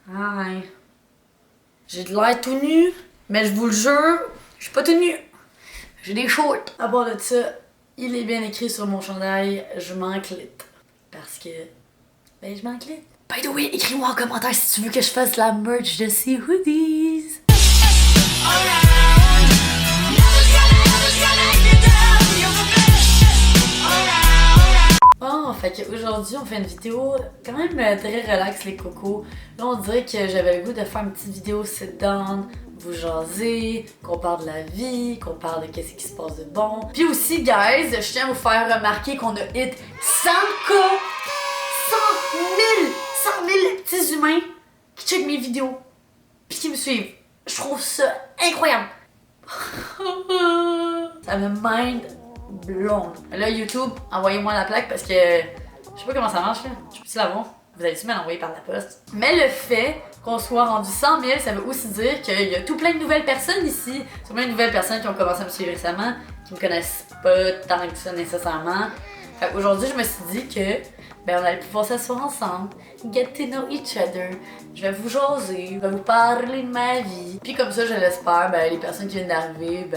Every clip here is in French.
Hi. J'ai de l'air tout nu, mais je vous le jure, je suis pas tout nu. J'ai des shorts. À part de ça, il est bien écrit sur mon chandail, je m'enclite. Parce que, je m'enclite. By the way, écris-moi en commentaire si tu veux que je fasse la merch de ces hoodies. Oh, fait qu'aujourd'hui, on fait une vidéo quand même très relax, les cocos. Là, on dirait que j'avais le goût de faire une petite vidéo sit-down, vous jaser, qu'on parle de la vie, qu'on parle de qu'est-ce qui se passe de bon. Puis aussi, guys, je tiens à vous faire remarquer qu'on a hit 100K, 100 000 petits humains qui checkent mes vidéos, puis qui me suivent. Je trouve ça incroyable. Ça me mind blown. Là, YouTube, envoyez-moi la plaque parce que je sais pas comment ça marche là. Je peux-tu l'avoir? Vous allez-tu me l'envoyer par la poste? Mais le fait qu'on soit rendu 100 000, ça veut aussi dire qu'il y a tout plein de nouvelles personnes ici. Sûrement de nouvelles personnes qui ont commencé à me suivre récemment, qui me connaissent pas tant que ça nécessairement. Aujourd'hui, je me suis dit que on allait pouvoir s'asseoir ensemble, get to know each other. Je vais vous jaser, je vais vous parler de ma vie. Puis comme ça, je l'espère, les personnes qui viennent d'arriver,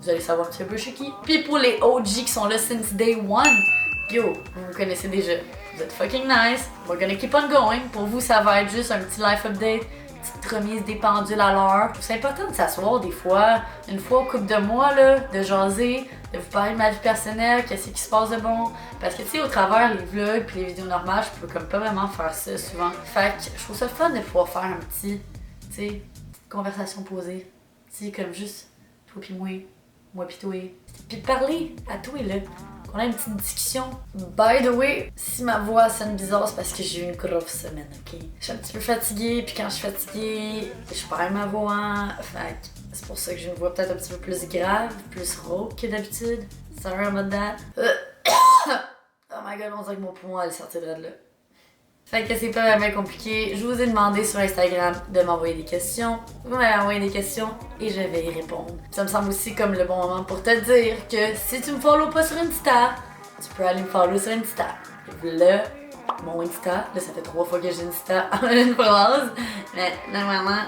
vous allez savoir un petit peu je suis qui. Puis pour les OG qui sont là since day one, yo, vous me connaissez déjà. Vous êtes fucking nice. We're gonna keep on going. Pour vous, ça va être juste un petit life update, petite remise des pendules à l'heure. C'est important de s'asseoir des fois, une fois au couple de mois, là, de jaser, de vous parler de ma vie personnelle, qu'est-ce qui se passe de bon. Parce que tu sais, au travers les vlogs puis les vidéos normales, je peux comme pas vraiment faire ça souvent. Fait que je trouve ça fun de pouvoir faire un petit, tu sais, conversation posée. Tu sais, comme juste toi pis moi pis toi. Puis de parler à toi là. Qu'on a une petite discussion. By the way, si ma voix sonne bizarre, c'est parce que j'ai eu une grosse semaine, ok? Je suis un petit peu fatiguée, puis quand je suis fatiguée, je perds ma voix. Fait que c'est pour ça que j'ai une voix peut-être un petit peu plus grave, plus rauque que d'habitude. Sorry about that. Oh my god, on dirait que mon poumon allait sortir de là. Fait que c'est pas vraiment compliqué. Je vous ai demandé sur Instagram de m'envoyer des questions. Vous m'avez envoyé des questions et je vais y répondre. Ça me semble aussi comme le bon moment pour te dire que si tu me follow pas sur Insta, tu peux aller me follow sur Insta. Là, mon Insta, là ça fait 3 fois que j'ai Insta en une phrase. Mais normalement,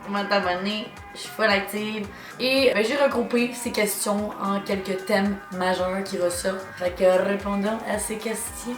tu m'as t'abonner, je suis full active. Et j'ai regroupé ces questions en quelques thèmes majeurs qui ressortent. Fait que répondons à ces questions.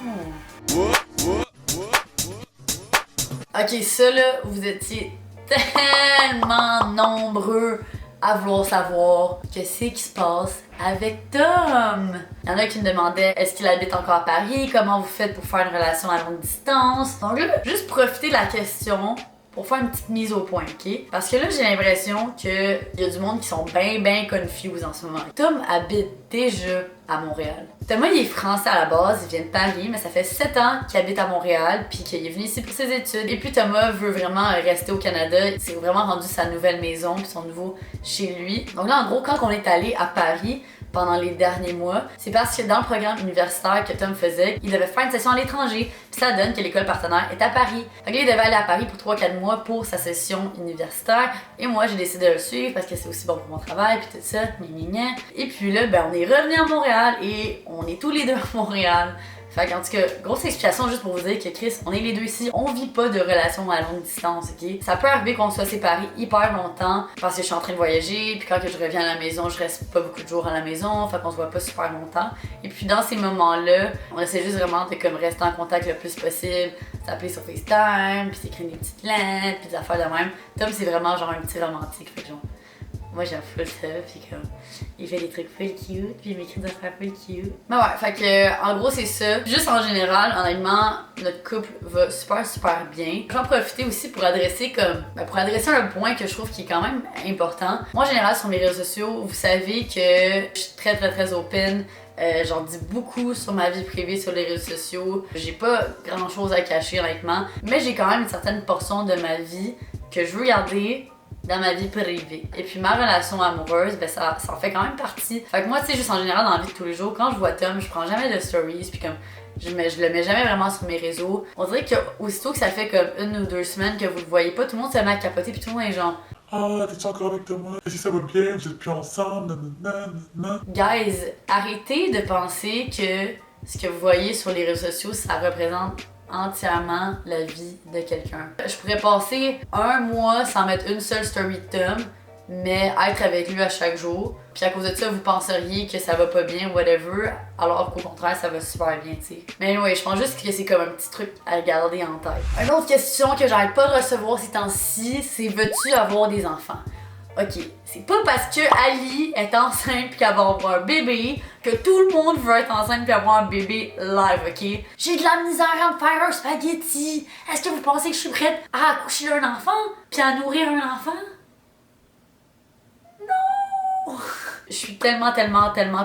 Ok, ça là, vous étiez tellement nombreux à vouloir savoir qu'est-ce qui se passe avec Tom. Il y en a qui me demandaient est-ce qu'il habite encore à Paris, comment vous faites pour faire une relation à longue distance. Donc là, juste profiter de la question pour faire une petite mise au point, ok? Parce que là, j'ai l'impression qu'il y a du monde qui sont bien confused en ce moment. Tom habite déjà à Montréal. Thomas, il est français à la base, il vient de Paris, mais ça fait 7 ans qu'il habite à Montréal, puis qu'il est venu ici pour ses études. Et puis Thomas veut vraiment rester au Canada. C'est vraiment rendu sa nouvelle maison, puis son nouveau chez lui. Donc là, en gros, quand on est allé à Paris, pendant les derniers mois, c'est parce que dans le programme universitaire que Tom faisait, il devait faire une session à l'étranger, puis ça donne que l'école partenaire est à Paris. Fait que là, il devait aller à Paris pour 3-4 mois pour sa session universitaire, et moi, j'ai décidé de le suivre parce que c'est aussi bon pour mon travail, puis tout ça, gna. Et puis là, on est revenu à Montréal, et on est tous les deux à Montréal. Fait qu'en tout cas, grosse explication juste pour vous dire que Chris, on est les deux ici, on vit pas de relation à longue distance, ok? Ça peut arriver qu'on soit séparés hyper longtemps parce que je suis en train de voyager, puis quand que je reviens à la maison, je reste pas beaucoup de jours à la maison, fait qu'on se voit pas super longtemps. Et puis dans ces moments-là, on essaie juste vraiment de comme rester en contact le plus possible, s'appeler sur FaceTime, puis s'écrire des petites lettres, puis des affaires de même. Tom, c'est vraiment genre un petit romantique, fait que genre, moi j'aime full ça, puis comme il fait des trucs full cute, puis il m'écrit des affaires full cute. Mais ouais, fait que en gros c'est ça. Juste en général, honnêtement, notre couple va super bien. J'en profiter aussi pour adresser un point que je trouve qui est quand même important. Moi en général sur mes réseaux sociaux, vous savez que je suis très open. J'en dis beaucoup sur ma vie privée sur les réseaux sociaux. J'ai pas grand chose à cacher honnêtement, mais j'ai quand même une certaine portion de ma vie que je veux garder dans ma vie privée. Et puis ma relation amoureuse, ça en fait quand même partie. Fait que moi, tu sais, juste en général dans la vie de tous les jours, quand je vois Tom, je prends jamais de stories, puis comme je le mets jamais vraiment sur mes réseaux. On dirait que aussitôt que ça fait comme 1 ou 2 semaines que vous le voyez pas, tout le monde se met à capoter, puis tout le monde est genre ah, t'es-tu encore avec Thomas? Si ça va bien, vous êtes plus ensemble, nanana. Guys, arrêtez de penser que ce que vous voyez sur les réseaux sociaux, ça représente entièrement la vie de quelqu'un. Je pourrais passer un mois sans mettre une seule story de Tom, mais être avec lui à chaque jour. Puis à cause de ça, vous penseriez que ça va pas bien, whatever, alors qu'au contraire, ça va super bien, tu sais. Mais oui, je pense juste que c'est comme un petit truc à garder en tête. Une autre question que j'arrête pas de recevoir ces temps-ci, c'est veux-tu avoir des enfants? Ok, c'est pas parce que Ali est enceinte pis qu'elle va avoir un bébé que tout le monde veut être enceinte pis avoir un bébé live, ok? J'ai de la misère à me faire un spaghetti. Est-ce que vous pensez que je suis prête à accoucher d'un enfant pis à nourrir un enfant? Je suis tellement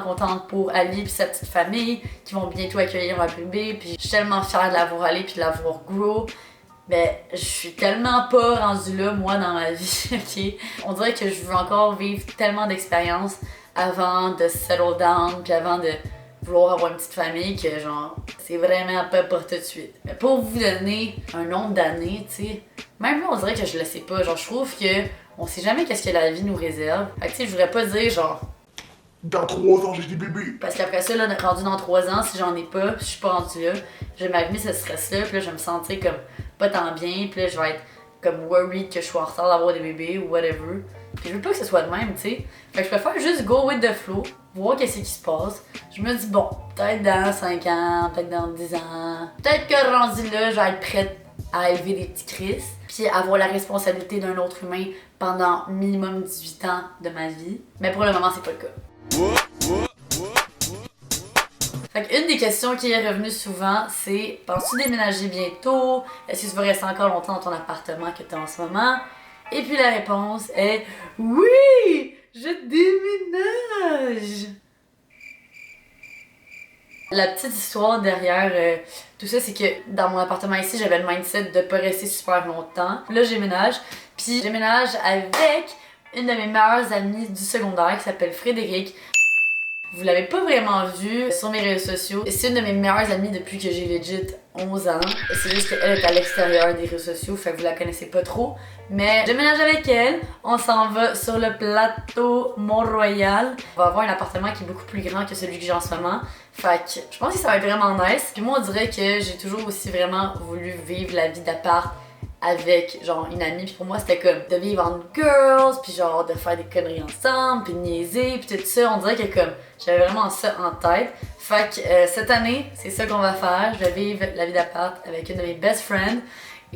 contente pour Ali et sa petite famille qui vont bientôt accueillir un bébé, puis je suis tellement fière de l'avoir allé puis de l'avoir grow. Mais je suis tellement pas rendue là, moi, dans ma vie, ok? On dirait que je veux encore vivre tellement d'expériences avant de settle down puis avant de vouloir avoir une petite famille que genre, c'est vraiment pas pour tout de suite. Mais pour vous donner un nombre d'années, tu sais, même là, on dirait que je le sais pas. Genre, je trouve que on sait jamais qu'est-ce que la vie nous réserve. Fait que tu sais, je voudrais pas dire genre... Dans 3 ans, j'ai des bébés. Parce qu'après ça, là, rendu dans 3 ans, si j'en ai pas, pis je suis pas rendue là, je vais m'arriver ce stress-là, pis là, je vais me sentir comme pas tant bien, pis là, je vais être comme worried que je suis en retard d'avoir des bébés ou whatever. Pis je veux pas que ce soit de même, tu sais. Fait que je préfère juste go with the flow, voir qu'est-ce qui se passe. Je me dis, bon, peut-être dans 5 ans, peut-être dans 10 ans, peut-être que rendu là, je vais être prête à élever des petits Chris, puis avoir la responsabilité d'un autre humain pendant minimum 18 ans de ma vie. Mais pour le moment, c'est pas le cas. Fait qu'une des questions qui est revenue souvent, c'est penses-tu déménager bientôt? Est-ce que tu vas rester encore longtemps dans ton appartement que tu as en ce moment? Et puis la réponse est oui! Je déménage! La petite histoire derrière tout ça, c'est que dans mon appartement ici, j'avais le mindset de pas rester super longtemps. Là, je déménage, puis je déménage avec une de mes meilleures amies du secondaire qui s'appelle Frédéric. Vous l'avez pas vraiment vue sur mes réseaux sociaux. C'est une de mes meilleures amies depuis que j'ai legit 11 ans. C'est juste qu'elle est à l'extérieur des réseaux sociaux, fait que vous la connaissez pas trop. Mais je déménage avec elle, on s'en va sur le plateau Mont-Royal. On va avoir un appartement qui est beaucoup plus grand que celui que j'ai en ce moment. Fait que je pense que ça va être vraiment nice. Puis moi on dirait que j'ai toujours aussi vraiment voulu vivre la vie d'appart avec genre une amie, puis pour moi c'était comme de vivre en girls, puis genre de faire des conneries ensemble, puis de niaiser, puis tout ça. On dirait que comme j'avais vraiment ça en tête. Fait que cette année, c'est ça qu'on va faire. Je vais vivre la vie d'appart avec une de mes best friends.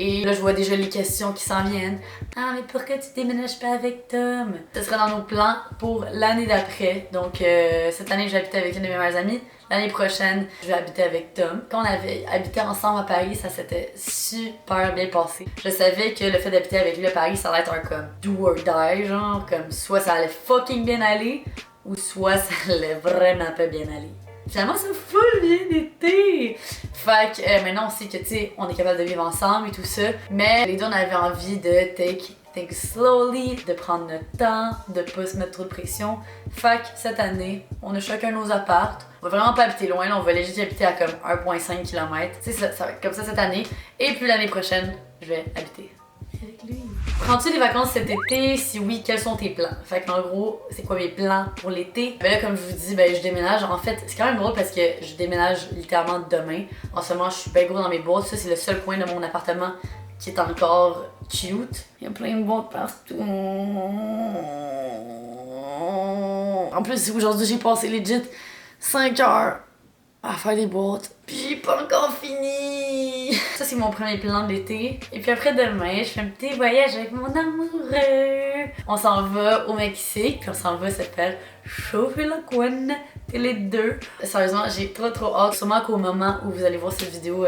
Et là, je vois déjà les questions qui s'en viennent. Ah, mais pourquoi tu déménages pas avec Tom? Ce sera dans nos plans pour l'année d'après. Donc, cette année, je vais habiter avec une de mes meilleures amies. L'année prochaine, je vais habiter avec Tom. Quand on avait habité ensemble à Paris, ça s'était super bien passé. Je savais que le fait d'habiter avec lui à Paris, ça allait être un comme do or die, genre, comme soit ça allait fucking bien aller, ou soit ça allait vraiment pas bien aller. Finalement, ça full bien été! Fait que maintenant, on sait que, tu sais, on est capable de vivre ensemble et tout ça, mais les deux, on avait envie de take things slowly, de prendre notre temps, de pas se mettre trop de pression. Fait que cette année, on a chacun nos apparts. On va vraiment pas habiter loin, là, on va léger habiter à comme 1,5 km. Tu sais, ça va être comme ça cette année. Et puis l'année prochaine, je vais habiter avec lui. Prends-tu des vacances cet été? Si oui, quels sont tes plans? Fait qu'en gros, c'est quoi mes plans pour l'été? Ben là, comme je vous dis, ben je déménage. En fait, c'est quand même drôle parce que je déménage littéralement demain. En ce moment, je suis bien gros dans mes boîtes. Ça, c'est le seul coin de mon appartement qui est encore cute. Il y a plein de boîtes partout. En plus, aujourd'hui, j'ai passé legit 5 heures à faire des boîtes. Puis j'ai pas encore fini. Ça, c'est mon premier plan de l'été. Et puis après demain, je fais un petit voyage avec mon amoureux. On s'en va au Mexique, puis on s'en va se faire chauffer la couenne, les deux. Sérieusement, j'ai trop hâte. Sûrement qu'au moment où vous allez voir cette vidéo,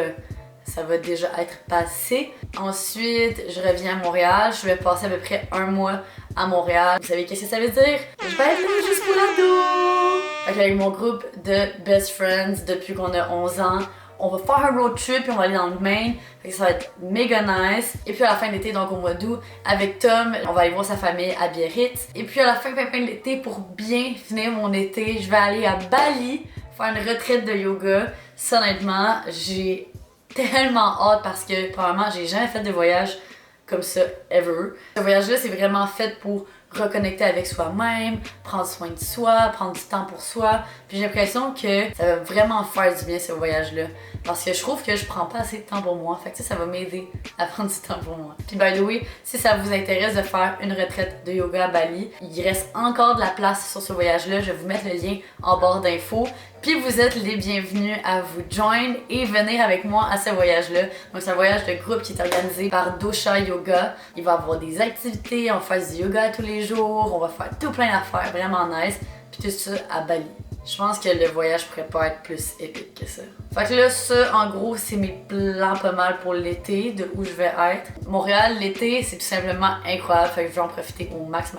ça va déjà être passé. Ensuite, je reviens à Montréal. Je vais passer à peu près 1 mois à Montréal. Vous savez qu'est-ce que ça veut dire? Je vais être là juste pour l'ado! Fait qu'avec mon groupe de best friends depuis qu'on a 11 ans, on va faire un road trip et on va aller dans le Maine. Fait que ça va être méga nice. Et puis à la fin de l'été, donc au mois d'août, avec Tom, on va aller voir sa famille à Biarritz. Et puis à la fin de l'été, pour bien finir mon été, je vais aller à Bali faire une retraite de yoga. Ça, honnêtement, j'ai tellement hâte parce que probablement j'ai jamais fait de voyage comme ça ever. Ce voyage-là, c'est vraiment fait pour reconnecter avec soi-même, prendre soin de soi, prendre du temps pour soi. Puis j'ai l'impression que ça va vraiment faire du bien ce voyage-là. Parce que je trouve que je prends pas assez de temps pour moi. Fait que ça va m'aider à prendre du temps pour moi. Puis by the way, si ça vous intéresse de faire une retraite de yoga à Bali, il reste encore de la place sur ce voyage-là. Je vais vous mettre le lien en barre d'infos. Puis vous êtes les bienvenus à vous join et venir avec moi à ce voyage-là. Donc c'est un voyage de groupe qui est organisé par Dosha Yoga. Il va y avoir des activités, on va faire du yoga tous les jours, on va faire tout plein d'affaires vraiment nice. Puis tout ça à Bali. Je pense que le voyage pourrait pas être plus épique que ça. Fait que là, ça, en gros, c'est mes plans pas mal pour l'été, de où je vais être. Montréal, l'été, c'est tout simplement incroyable. Fait que je vais en profiter au max.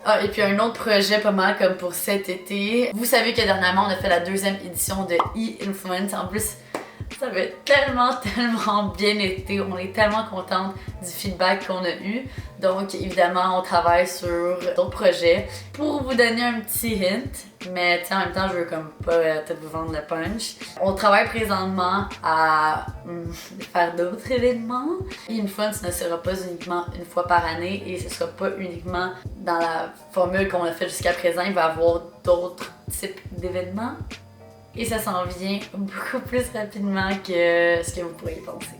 Ah, et puis un autre projet pas mal comme pour cet été. Vous savez que dernièrement, on a fait la 2e édition de E-Influence. En plus, ça avait tellement bien été. On est tellement contente du feedback qu'on a eu. Donc, évidemment, on travaille sur d'autres projets. Pour vous donner un petit hint, mais en même temps, je veux comme pas tout vous vendre le punch. On travaille présentement à faire d'autres événements. E-Influence ne sera pas uniquement une fois par année et ce sera pas uniquement dans la formule qu'on a fait jusqu'à présent. Il va y avoir d'autres types d'événements. Et ça s'en vient beaucoup plus rapidement que ce que vous pourriez penser.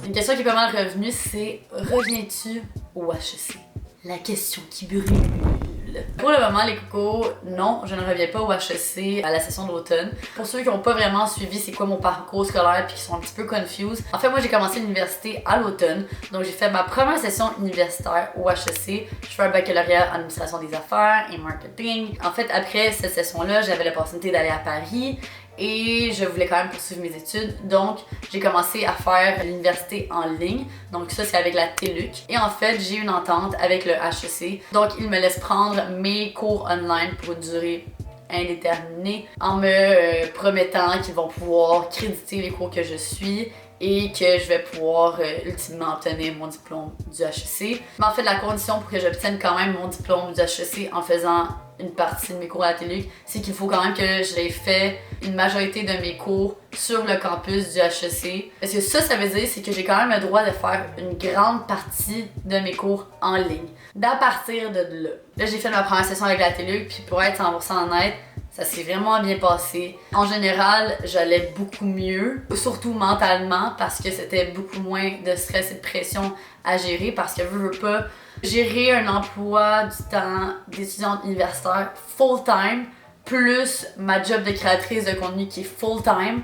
Une question qui est pas mal revenue, c'est reviens-tu au HEC? La question qui brûle. Pour le moment, les cocos, non, je ne reviens pas au HEC à la session d'automne. Pour ceux qui n'ont pas vraiment suivi c'est quoi mon parcours scolaire puis qui sont un petit peu confused, en fait, moi j'ai commencé l'université à l'automne. Donc j'ai fait ma première session universitaire au HEC. Je fais un baccalauréat en administration des affaires et marketing. En fait, après cette session-là, j'avais l'opportunité d'aller à Paris. Et je voulais quand même poursuivre mes études, donc j'ai commencé à faire l'université en ligne, donc ça c'est avec la TELUC. Et en fait j'ai une entente avec le HEC, donc ils me laissent prendre mes cours online pour une durée indéterminée en me promettant qu'ils vont pouvoir créditer les cours que je suis et que je vais pouvoir ultimement obtenir mon diplôme du HEC. Mais en fait la condition pour que j'obtienne quand même mon diplôme du HEC en faisant une partie de mes cours à la TELUC, c'est qu'il faut quand même que j'ai fait une majorité de mes cours sur le campus du HEC. Parce que ça veut dire c'est que j'ai quand même le droit de faire une grande partie de mes cours en ligne. D'à partir de là, j'ai fait ma première session avec la TELUC, puis pour être 100% honnête, ça s'est vraiment bien passé. En général, j'allais beaucoup mieux, surtout mentalement, parce que c'était beaucoup moins de stress et de pression à gérer, parce que je veux pas gérer un emploi du temps d'étudiante universitaire full-time, plus ma job de créatrice de contenu qui est full-time.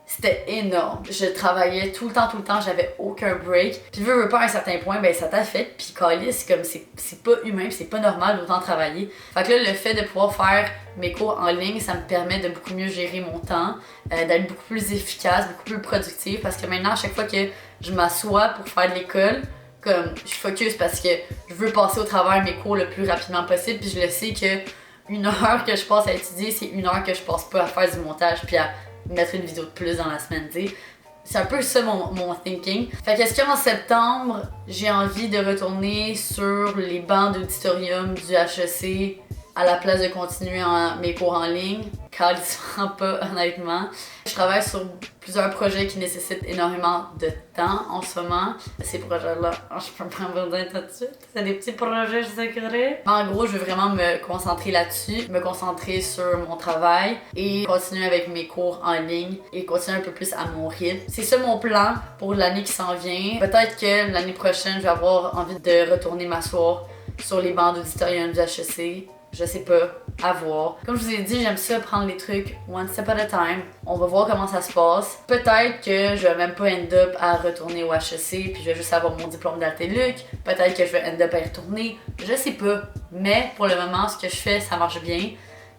C'était énorme. Je travaillais tout le temps, j'avais aucun break. Puis veux pas à un certain point, ben ça t'affecte. Puis câlisse, comme c'est pas humain, c'est pas normal d'autant travailler. Fait que là, le fait de pouvoir faire mes cours en ligne, ça me permet de beaucoup mieux gérer mon temps, d'être beaucoup plus efficace, beaucoup plus productive. Parce que maintenant, à chaque fois que je m'assois pour faire de l'école, comme je focus parce que je veux passer au travers mes cours le plus rapidement possible. Puis je le sais que 1 heure que je passe à étudier, c'est 1 heure que je passe pas à faire du montage puis à mettre une vidéo de plus dans la semaine, tu sais. C'est un peu ça mon thinking. Fait qu'est-ce qu'en septembre, j'ai envie de retourner sur les bancs d'auditorium du HEC à la place de continuer mes cours en ligne? Calissement pas, honnêtement. Je travaille sur plusieurs projets qui nécessitent énormément de temps en ce moment. Ces projets-là, je peux pas vous dire tout de suite. C'est des petits projets secrets. En gros, je veux vraiment me concentrer là-dessus, me concentrer sur mon travail et continuer avec mes cours en ligne et continuer un peu plus à mon rythme. C'est ça mon plan pour l'année qui s'en vient. Peut-être que l'année prochaine, je vais avoir envie de retourner m'asseoir sur les bancs d'auditorium du HEC. Je sais pas, à voir. Comme je vous ai dit, j'aime ça prendre les trucs one step at a time. On va voir comment ça se passe. Peut-être que je vais même pas end up à retourner au HEC puis je vais juste avoir mon diplôme de la TELUC. Peut-être que je vais end up à y retourner. Je sais pas. Mais pour le moment, ce que je fais, ça marche bien.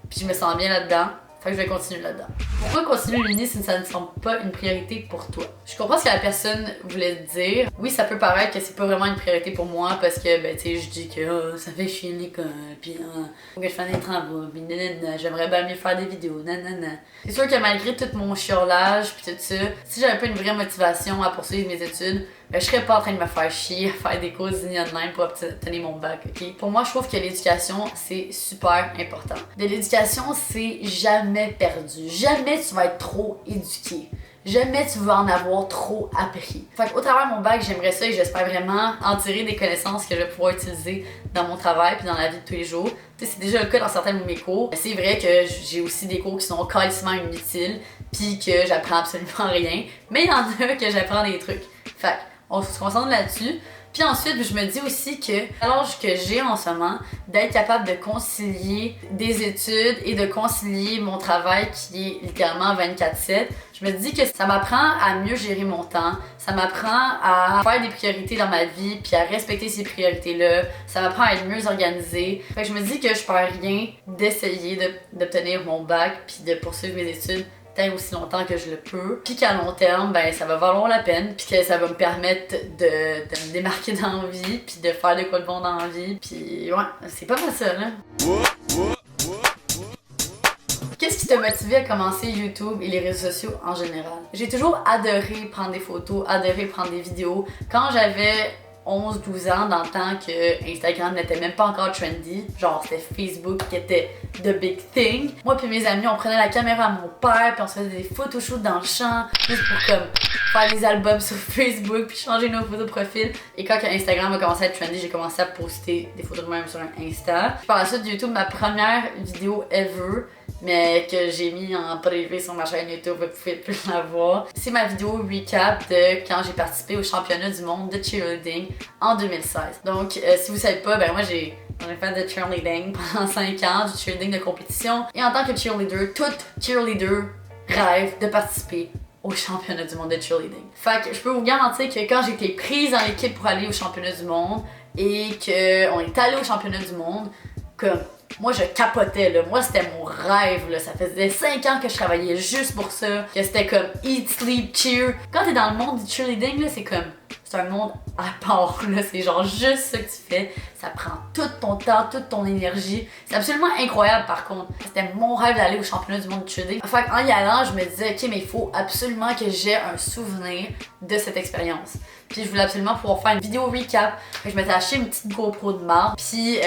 Puis je me sens bien là-dedans. Fait que je vais continuer là-dedans. Pourquoi continuer l'uni si ça ne semble pas une priorité pour toi? Je comprends ce que la personne voulait dire. Oui, ça peut paraître que c'est pas vraiment une priorité pour moi parce que, ben, tu sais, je dis que ça fait chier l'école, pis faut que je fasse des travaux, pis nanana, j'aimerais bien mieux faire des vidéos, nanana. C'est sûr que malgré tout mon chiolage pis tout ça, si j'avais pas une vraie motivation à poursuivre mes études, je serais pas en train de me faire chier à faire des cours dignes de même pour obtenir mon bac, ok? Pour moi, je trouve que l'éducation, c'est super important. De l'éducation, c'est jamais perdu. Jamais tu vas être trop éduqué. Jamais tu vas en avoir trop appris. Fait qu'au travers de mon bac, j'aimerais ça et j'espère vraiment en tirer des connaissances que je vais pouvoir utiliser dans mon travail puis dans la vie de tous les jours. Tu sais, c'est déjà le cas dans certains de mes cours. C'est vrai que j'ai aussi des cours qui sont carrément inutiles puis que j'apprends absolument rien. Mais il y en a que j'apprends des trucs. Fait qu'on se concentre là-dessus. Puis ensuite, je me dis aussi que à l'âge que j'ai en ce moment, d'être capable de concilier des études et de concilier mon travail qui est littéralement 24/7, je me dis que ça m'apprend à mieux gérer mon temps, ça m'apprend à faire des priorités dans ma vie puis à respecter ces priorités-là, ça m'apprend à être mieux organisée. Fait que je me dis que je perds rien d'essayer d'obtenir mon bac puis de poursuivre mes études aussi longtemps que je le peux, puis qu'à long terme, ben ça va valoir la peine, puis que ça va me permettre de me démarquer dans la vie, puis de faire de quoi de bon dans la vie, puis ouais, c'est pas mal ça, là. Qu'est-ce qui t'a motivé à commencer YouTube et les réseaux sociaux en général? J'ai toujours adoré prendre des photos, adoré prendre des vidéos. Quand j'avais 11-12 ans, dans le temps que Instagram n'était même pas encore trendy, genre c'était Facebook qui était the big thing. Moi puis mes amis, on prenait la caméra à mon père puis on se faisait des photoshoots dans le champ juste pour comme faire des albums sur Facebook puis changer nos photos de profil. Et quand Instagram a commencé à être trendy, j'ai commencé à poster des photos de moi-même sur un Insta. Puis par la suite YouTube, ma première vidéo ever, mais que j'ai mis en privé sur ma chaîne YouTube, vous pouvez plus la voir. C'est ma vidéo recap de quand j'ai participé au championnat du monde de cheerleading en 2016. Donc, si vous savez pas, ben moi j'ai fait de cheerleading pendant 5 ans, du cheerleading de compétition. Et en tant que cheerleader, toute cheerleader rêve de participer au championnat du monde de cheerleading. Fait que je peux vous garantir que quand j'ai été prise dans l'équipe pour aller au championnat du monde et qu'on est allé au championnat du monde, comme moi je capotais là, moi c'était mon rêve là, ça faisait 5 ans que je travaillais juste pour ça, que c'était comme eat, sleep, cheer. Quand t'es dans le monde du cheerleading là, c'est un monde à part là, c'est genre juste ça que tu fais, ça prend tout ton temps, toute ton énergie, c'est absolument incroyable par contre. C'était mon rêve d'aller au championnat du monde de cheerleading. Fait qu'en y allant, je me disais ok mais il faut absolument que j'ai un souvenir de cette expérience. Puis je voulais absolument pouvoir faire une vidéo recap. Fait que je m'étais acheté une petite GoPro de marde. Puis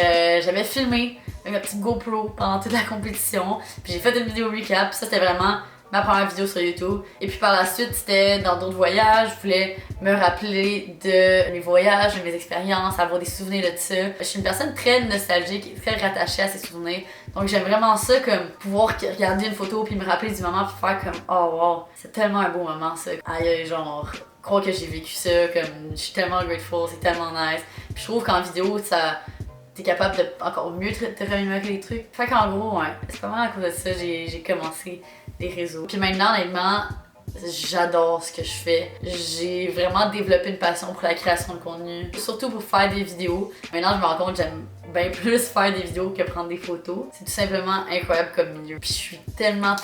j'avais filmé avec ma petite GoPro pendant toute la compétition. Puis j'ai fait une vidéo recap. Puis ça c'était vraiment ma première vidéo sur YouTube. Et puis par la suite, c'était dans d'autres voyages. Je voulais me rappeler de mes voyages, de mes expériences, avoir des souvenirs de ça. Je suis une personne très nostalgique et très rattachée à ces souvenirs. Donc j'aime vraiment ça, comme pouvoir regarder une photo puis me rappeler du moment puis faire comme oh wow, c'est tellement un beau moment ça. Aïe, genre croire que j'ai vécu ça, comme je suis tellement grateful, c'est tellement nice. Puis je trouve qu'en vidéo, t'es capable de encore mieux te remémorer les trucs. Fait qu'en gros, ouais, c'est pas mal à cause de ça j'ai commencé les réseaux. Puis maintenant, honnêtement, j'adore ce que je fais. J'ai vraiment développé une passion pour la création de contenu, surtout pour faire des vidéos. Maintenant, je me rends compte que j'aime bien plus faire des vidéos que prendre des photos. C'est tout simplement incroyable comme milieu. Puis je suis tellement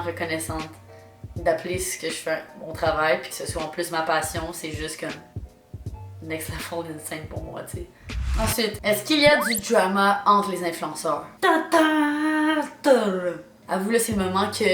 reconnaissante d'appeler ce que je fais mon travail, puis que ce soit en plus ma passion, c'est juste comme next level insane pour moi, tu sais. Ensuite, est-ce qu'il y a du drama entre les influenceurs? À vous, là, c'est le moment que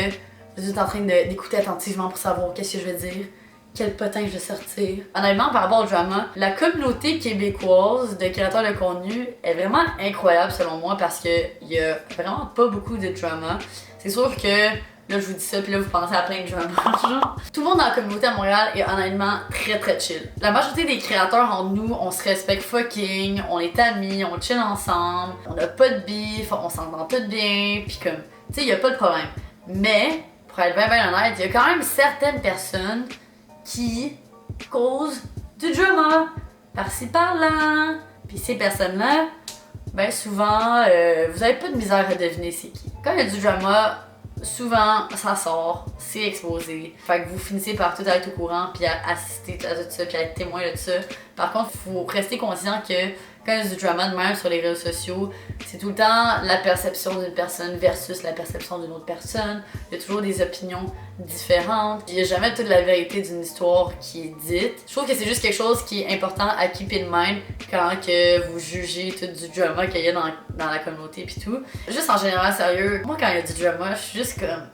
vous êtes en train d'écouter attentivement pour savoir qu'est-ce que je veux dire, quel potin je vais sortir. Honnêtement, par rapport au drama, la communauté québécoise de créateurs de contenu est vraiment incroyable selon moi parce qu'il y a vraiment pas beaucoup de drama. C'est sûr que là, je vous dis ça, puis là, vous pensez à plein de drama, genre. Tout le monde dans la communauté à Montréal est honnêtement très chill. La majorité des créateurs en nous, on se respecte fucking, on est amis, on chill ensemble, on a pas de beef, on s'entend tout bien, puis comme, tu sais, y a pas de problème. Mais, pour être bien honnête, il y a quand même certaines personnes qui causent du drama, par-ci par-là. Puis ces personnes-là, ben souvent, vous avez pas de misère à deviner c'est qui. Quand il y a du drama, souvent, ça sort, c'est exposé. Fait que vous finissez par tout être au courant, puis à assister à tout ça, puis à être témoin de ça. Par contre, il faut rester conscient que quand il y a du drama de même sur les réseaux sociaux, c'est tout le temps la perception d'une personne versus la perception d'une autre personne. Il y a toujours des opinions différentes. Il n'y a jamais toute la vérité d'une histoire qui est dite. Je trouve que c'est juste quelque chose qui est important à keep in mind quand que vous jugez tout du drama qu'il y a dans la communauté pis tout. Juste en général, sérieux, moi quand il y a du drama, je suis juste comme...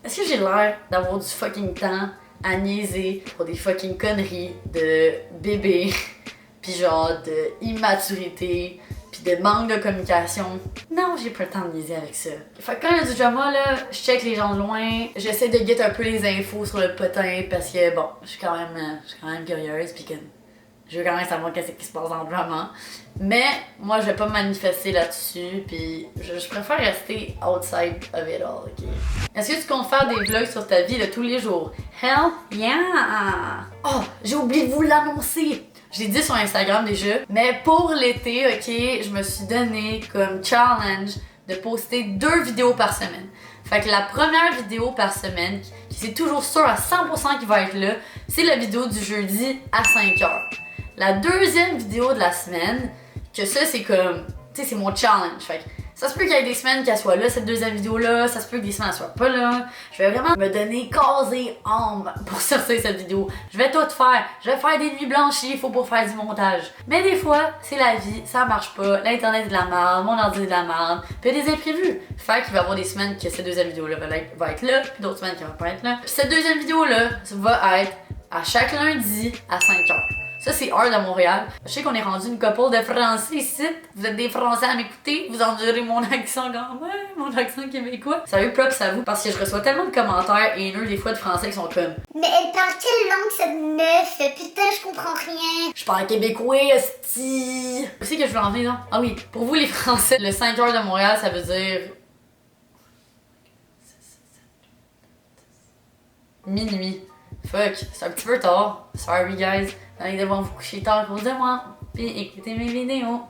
Est-ce que j'ai l'air d'avoir du fucking temps à niaiser pour des fucking conneries de bébé, pis genre de immaturité, pis de manque de communication. Non, j'ai pas le temps de niaiser avec ça. Fait que quand il y a du drama, là, je check les gens de loin, j'essaie de guetter un peu les infos sur le potin parce que bon, je suis quand même curieuse pis que je veux quand même savoir qu'est-ce qui se passe dans le drama. Mais moi, je vais pas me manifester là-dessus, puis je préfère rester outside of it all, ok? Est-ce que tu comptes faire des vlogs sur ta vie de tous les jours? Hell yeah! Oh, j'ai oublié de vous l'annoncer! Je l'ai dit sur Instagram déjà, mais pour l'été, ok, je me suis donné comme challenge de poster 2 vidéos par semaine. Fait que la première vidéo par semaine, qui c'est toujours sûr à 100% qui va être là, c'est la vidéo du jeudi à 5h. La deuxième vidéo de la semaine, que ça c'est comme, tu sais, c'est mon challenge. Fait que ça se peut qu'il y ait des semaines qu'elle soit là, cette deuxième vidéo-là, ça se peut que des semaines elle soit pas là. Je vais vraiment me donner corps et âme pour sortir cette vidéo. Je vais tout faire. Je vais faire des nuits blanchies, il faut pour faire du montage. Mais des fois, c'est la vie, ça marche pas. L'internet est de la merde, mon ordi est de la merde. Puis il y a des imprévus. Fait qu'il va y avoir des semaines que cette deuxième vidéo-là va être là, puis d'autres semaines qui vont pas être là. Puis cette deuxième vidéo-là va être à chaque lundi à 5h. Ça, c'est Heure de Montréal. Je sais qu'on est rendu une couple de Français ici. Vous êtes des Français à m'écouter. Vous endurez mon accent quand même, mon accent québécois. Sérieux, props à vous. Parce que je reçois tellement de commentaires haineux des fois de Français qui sont comme mais elle parle quelle langue cette meuf? Putain, je comprends rien. je parle québécois, esti. Où c'est que je veux en venir, non? Ah oui, pour vous les Français, le 5h de Montréal, ça veut dire minuit. Fuck, c'est un petit peu tard. Sorry guys. Allez devoir vous coucher tard à cause de moi. Puis écoutez mes vidéos.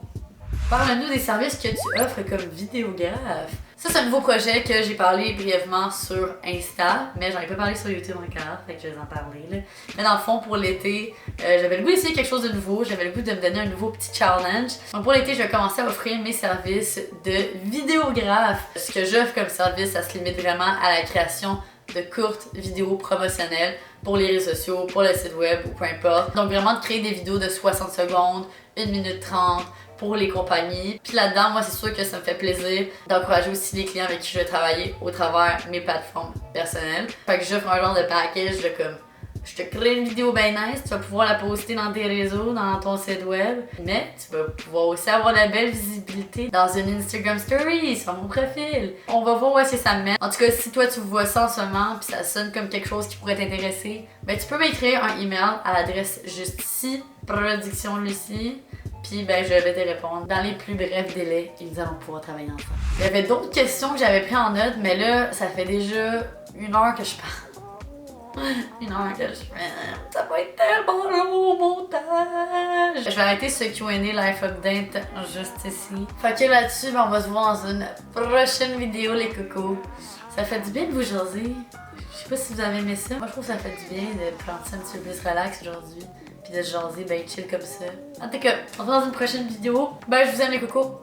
Parle-nous des services que tu offres comme vidéographe. Ça, c'est un nouveau projet que j'ai parlé brièvement sur Insta, mais j'en ai pas parlé sur YouTube encore, fait que je vais en parler là. Mais dans le fond, pour l'été, j'avais le goût d'essayer quelque chose de nouveau, j'avais le goût de me donner un nouveau petit challenge. Donc pour l'été, je vais commencer à offrir mes services de vidéographe. Ce que j'offre comme service, ça se limite vraiment à la création de courtes vidéos promotionnelles pour les réseaux sociaux, pour le site web ou peu importe. Donc vraiment de créer des vidéos de 60 secondes, 1 minute 30 pour les compagnies. Puis là-dedans, moi c'est sûr que ça me fait plaisir d'encourager aussi les clients avec qui je vais travailler au travers mes plateformes personnelles. Fait que j'offre un genre de package de comme je te crée une vidéo bien nice, tu vas pouvoir la poster dans tes réseaux, dans ton site web, mais tu vas pouvoir aussi avoir de la belle visibilité dans une Instagram Story, sur mon profil. On va voir où est-ce que ça me mène. En tout cas, si toi tu vois ça en ce moment puis ça sonne comme quelque chose qui pourrait t'intéresser, ben tu peux m'écrire un email à l'adresse juste ici, Production Lucie. Puis ben je vais te répondre dans les plus brefs délais et nous allons pouvoir travailler ensemble. Il y avait d'autres questions que j'avais pris en note, mais là, ça fait déjà 1 heure que je parle. 1 heure que je fais. Ça va être tellement long au montage. Je vais arrêter ce Q&A Life Update juste ici. Fait que là-dessus, ben, on va se voir dans une prochaine vidéo les cocos. Ça fait du bien de vous jaser. Je sais pas si vous avez aimé ça. Moi je trouve que ça fait du bien de prendre ça un petit peu plus relax aujourd'hui. Puis de jaser ben chill comme ça. En tout cas, on se voit dans une prochaine vidéo. Ben je vous aime les cocos.